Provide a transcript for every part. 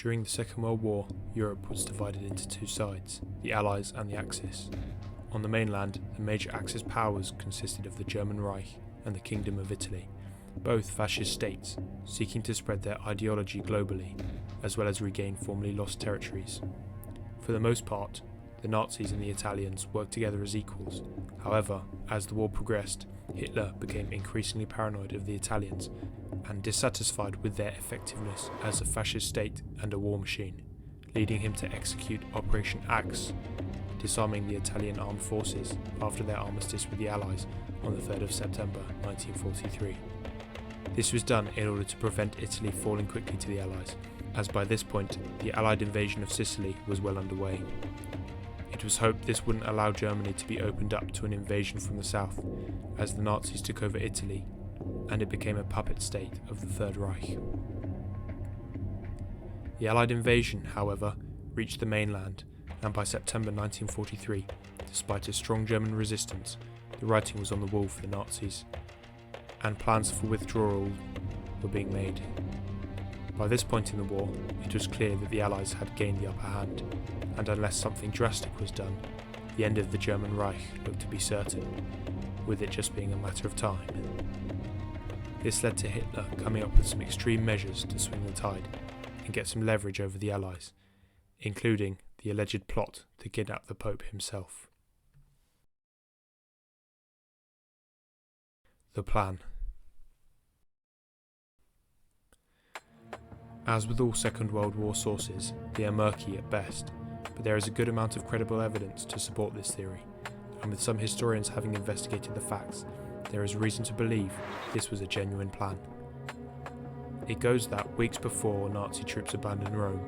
During the Second World War, Europe was divided into two sides, the Allies and the Axis. On the mainland, the major Axis powers consisted of the German Reich and the Kingdom of Italy, both fascist states, seeking to spread their ideology globally, as well as regain formerly lost territories. For the most part, the Nazis and the Italians worked together as equals. However, as the war progressed, Hitler became increasingly paranoid of the Italians and dissatisfied with their effectiveness as a fascist state and a war machine, leading him to execute Operation Achse, disarming the Italian armed forces after their armistice with the Allies on the 3rd of September 1943. This was done in order to prevent Italy falling quickly to the Allies, as by this point the Allied invasion of Sicily was well underway. It was hoped this wouldn't allow Germany to be opened up to an invasion from the south, as the Nazis took over Italy, and it became a puppet state of the Third Reich. The Allied invasion, however, reached the mainland, and by September 1943, despite a strong German resistance, the writing was on the wall for the Nazis, and plans for withdrawal were being made. By this point in the war, it was clear that the Allies had gained the upper hand, and unless something drastic was done, the end of the German Reich looked to be certain, with it just being a matter of time. This led to Hitler coming up with some extreme measures to swing the tide and get some leverage over the Allies, including the alleged plot to kidnap the Pope himself. The plan. As with all Second World War sources, they are murky at best, but there is a good amount of credible evidence to support this theory, and with some historians having investigated the facts, there is reason to believe this was a genuine plan. It goes that weeks before Nazi troops abandoned Rome,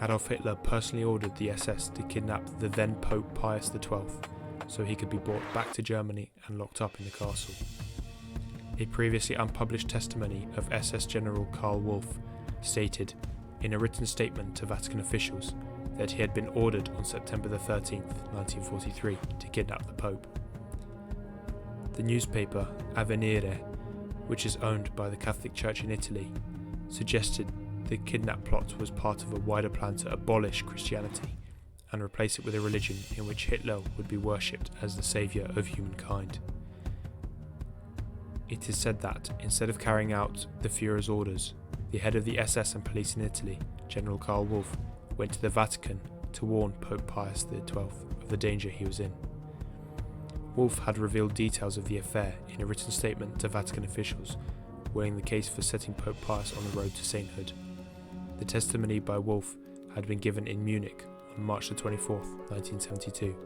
Adolf Hitler personally ordered the SS to kidnap the then Pope Pius XII, so he could be brought back to Germany and locked up in the castle. A previously unpublished testimony of SS General Karl Wolff stated, in a written statement to Vatican officials, that he had been ordered on September 13, 1943, to kidnap the Pope. The newspaper Avvenire, which is owned by the Catholic Church in Italy, suggested the kidnap plot was part of a wider plan to abolish Christianity and replace it with a religion in which Hitler would be worshipped as the saviour of humankind. It is said that, instead of carrying out the Führer's orders, the head of the SS and police in Italy, General Karl Wolff, went to the Vatican to warn Pope Pius XII of the danger he was in. Wolff had revealed details of the affair in a written statement to Vatican officials, weighing the case for setting Pope Pius on the road to sainthood. The testimony by Wolff had been given in Munich on March 24, 1972,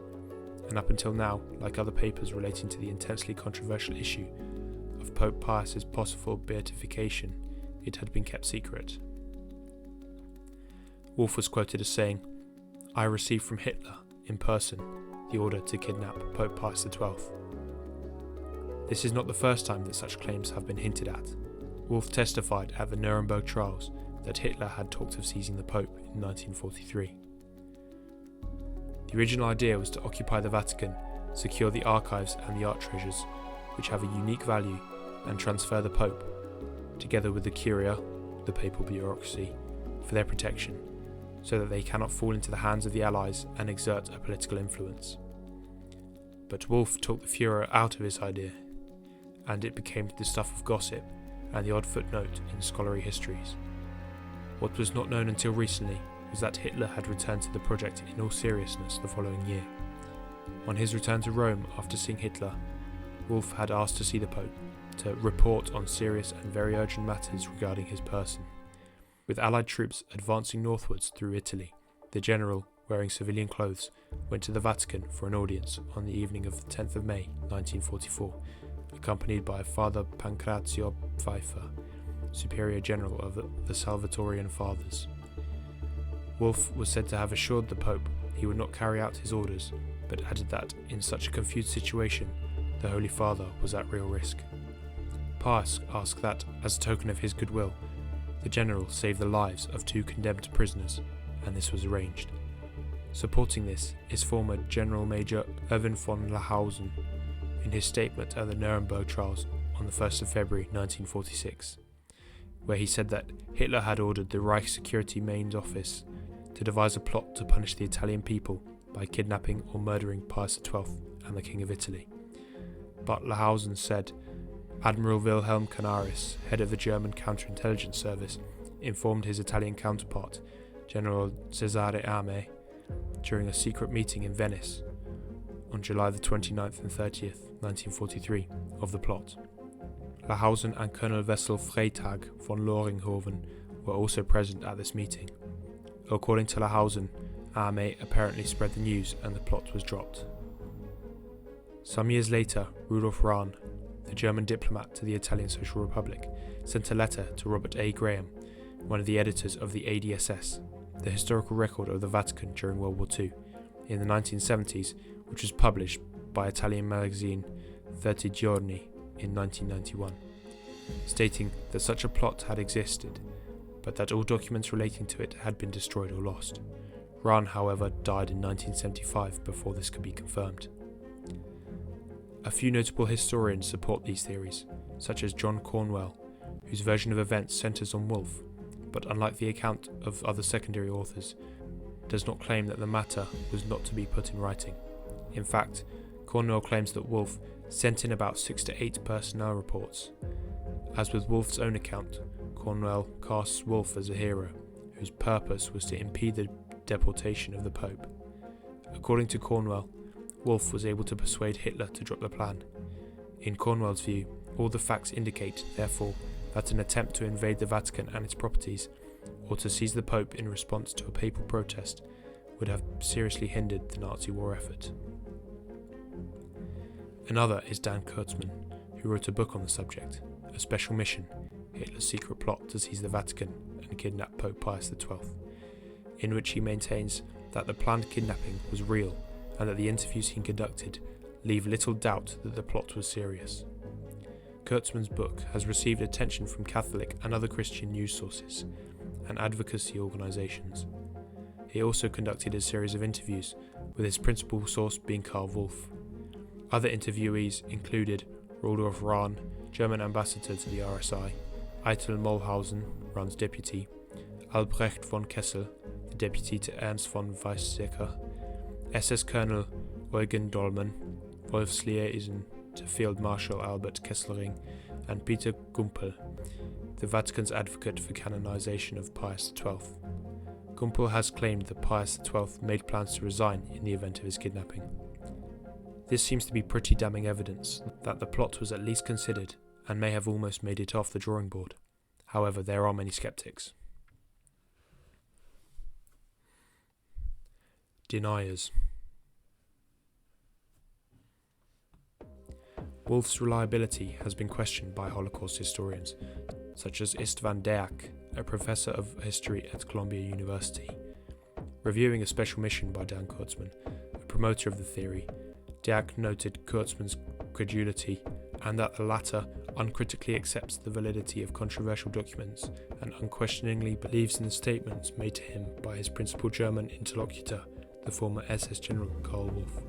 and up until now, like other papers relating to the intensely controversial issue of Pope Pius's possible beatification, it had been kept secret. Wolff was quoted as saying, "I received from Hitler, in person, the order to kidnap Pope Pius XII." This is not the first time that such claims have been hinted at. Wolff testified at the Nuremberg trials that Hitler had talked of seizing the Pope in 1943. The original idea was to occupy the Vatican, secure the archives and the art treasures, which have a unique value, and transfer the Pope, together with the Curia, the papal bureaucracy, for their protection, so that they cannot fall into the hands of the Allies and exert a political influence. But Wolff took the Führer out of his idea, and it became the stuff of gossip and the odd footnote in scholarly histories. What was not known until recently was that Hitler had returned to the project in all seriousness the following year. On his return to Rome after seeing Hitler, Wolff had asked to see the Pope, to report on serious and very urgent matters regarding his person. With Allied troops advancing northwards through Italy, the general, wearing civilian clothes, went to the Vatican for an audience on the evening of the 10th of May 1944, accompanied by Father Pancrazio Pfeiffer, Superior General of the Salvatorian Fathers. Wolff was said to have assured the Pope he would not carry out his orders, but added that, in such a confused situation, the Holy Father was at real risk. Pius asked that, as a token of his goodwill, the general save the lives of 2 condemned prisoners, and this was arranged. Supporting this is former General Major Erwin von Lahausen in his statement at the Nuremberg trials on the 1st of February 1946. where he said that Hitler had ordered the Reich Security Main Office to devise a plot to punish the Italian people by kidnapping or murdering Pius XII and the King of Italy. But Lahausen said Admiral Wilhelm Canaris, head of the German counterintelligence service, informed his Italian counterpart, General Cesare Ame, during a secret meeting in Venice on July the 29th and 30th, 1943, of the plot. Lahausen and Colonel Wessel Freytag von Loringhoven were also present at this meeting. According to Lahausen, Ame apparently spread the news and the plot was dropped. Some years later, Rudolf Rahn, the German diplomat to the Italian Social Republic, sent a letter to Robert A. Graham, one of the editors of the ADSS, the historical record of the Vatican during World War II, in the 1970s, which was published by Italian magazine 30 Giorni in 1991, stating that such a plot had existed, but that all documents relating to it had been destroyed or lost. Rahn, however, died in 1975 before this could be confirmed. A few notable historians support these theories, such as John Cornwell, whose version of events centres on Wolfe, but unlike the account of other secondary authors, does not claim that the matter was not to be put in writing. In fact, Cornwell claims that Wolfe sent in about 6 to 8 personnel reports. As with Wolfe's own account, Cornwell casts Wolfe as a hero, whose purpose was to impede the deportation of the Pope. According to Cornwell, Wolfe was able to persuade Hitler to drop the plan. In Cornwell's view, all the facts indicate, therefore, that an attempt to invade the Vatican and its properties, or to seize the Pope in response to a papal protest, would have seriously hindered the Nazi war effort. Another is Dan Kurtzman, who wrote a book on the subject, A Special Mission, Hitler's Secret Plot to Seize the Vatican and Kidnap Pope Pius XII, in which he maintains that the planned kidnapping was real and that the interviews he conducted leave little doubt that the plot was serious. Kurtzman's book has received attention from Catholic and other Christian news sources and advocacy organisations. He also conducted a series of interviews, with his principal source being Karl Wolff. Other interviewees included Rudolf Rahn, German ambassador to the RSI, Eitel Mollhausen, Rahn's deputy, Albrecht von Kessel, the deputy to Ernst von Weizsäcker, SS Colonel Eugen Dollmann, Wolff's liaison to Field Marshal Albert Kesselring, and Peter Gumpel, the Vatican's advocate for canonization of Pius XII. Gumpel has claimed that Pius XII made plans to resign in the event of his kidnapping. This seems to be pretty damning evidence that the plot was at least considered and may have almost made it off the drawing board. However, there are many skeptics. Deniers. Wolff's reliability has been questioned by Holocaust historians, such as Istvan Deák, a professor of history at Columbia University. Reviewing A Special Mission by Dan Kurtzman, a promoter of the theory, Deák noted Kurtzman's credulity and that the latter uncritically accepts the validity of controversial documents and unquestioningly believes in the statements made to him by his principal German interlocutor, the former SS General Karl Wolff.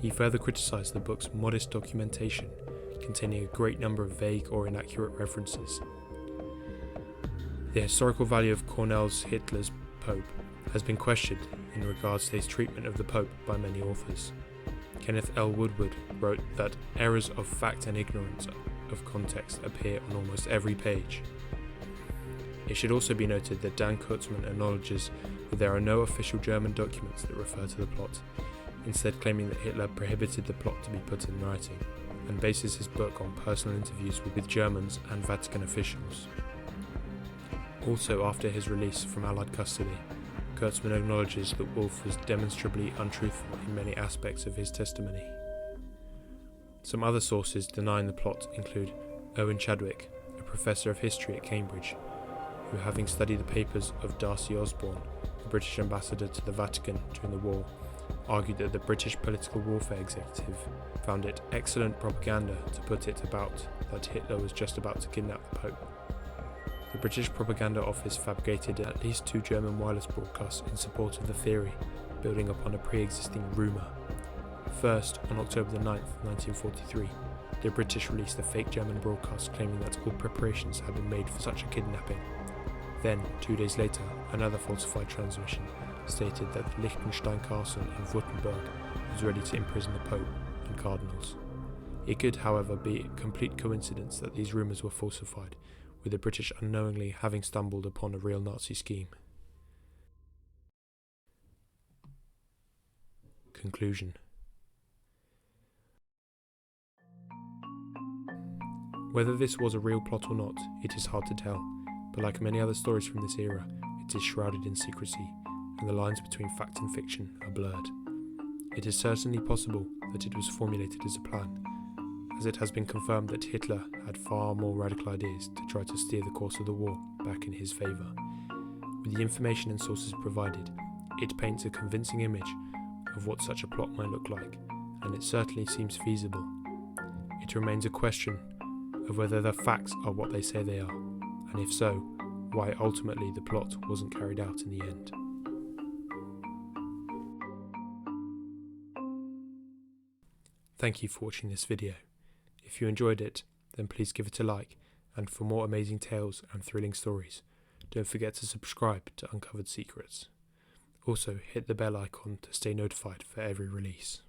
He further criticised the book's modest documentation, containing a great number of vague or inaccurate references. The historical value of Cornwell's Hitler's Pope has been questioned in regards to his treatment of the Pope by many authors. Kenneth L. Woodward wrote that errors of fact and ignorance of context appear on almost every page. It should also be noted that Dan Kurtzman acknowledges that there are no official German documents that refer to the plot, instead claiming that Hitler prohibited the plot to be put in writing, and bases his book on personal interviews with Germans and Vatican officials. Also, after his release from Allied custody, Kurtzman acknowledges that Wolff was demonstrably untruthful in many aspects of his testimony. Some other sources denying the plot include Owen Chadwick, a professor of history at Cambridge, who, having studied the papers of Darcy Osborne, the British ambassador to the Vatican during the war, argued that the British political warfare executive found it excellent propaganda to put it about that Hitler was just about to kidnap the Pope. The British Propaganda Office fabricated at least 2 German wireless broadcasts in support of the theory, building upon a pre-existing rumour. First, on October 9, 1943, the British released a fake German broadcast claiming that all preparations had been made for such a kidnapping. Then, 2 days later, another falsified transmission stated that the Liechtenstein castle in Württemberg was ready to imprison the Pope and cardinals. It could, however, be a complete coincidence that these rumours were falsified, with the British unknowingly having stumbled upon a real Nazi scheme. Conclusion. Whether this was a real plot or not, it is hard to tell, but like many other stories from this era, it is shrouded in secrecy, and the lines between fact and fiction are blurred. It is certainly possible that it was formulated as a plan, as it has been confirmed that Hitler had far more radical ideas to try to steer the course of the war back in his favour. With the information and sources provided, it paints a convincing image of what such a plot might look like, and it certainly seems feasible. It remains a question of whether the facts are what they say they are, and if so, why ultimately the plot wasn't carried out in the end. Thank you for watching this video. If you enjoyed it, then please give it a like, and for more amazing tales and thrilling stories, don't forget to subscribe to Uncovered Secrets. Also, hit the bell icon to stay notified for every release.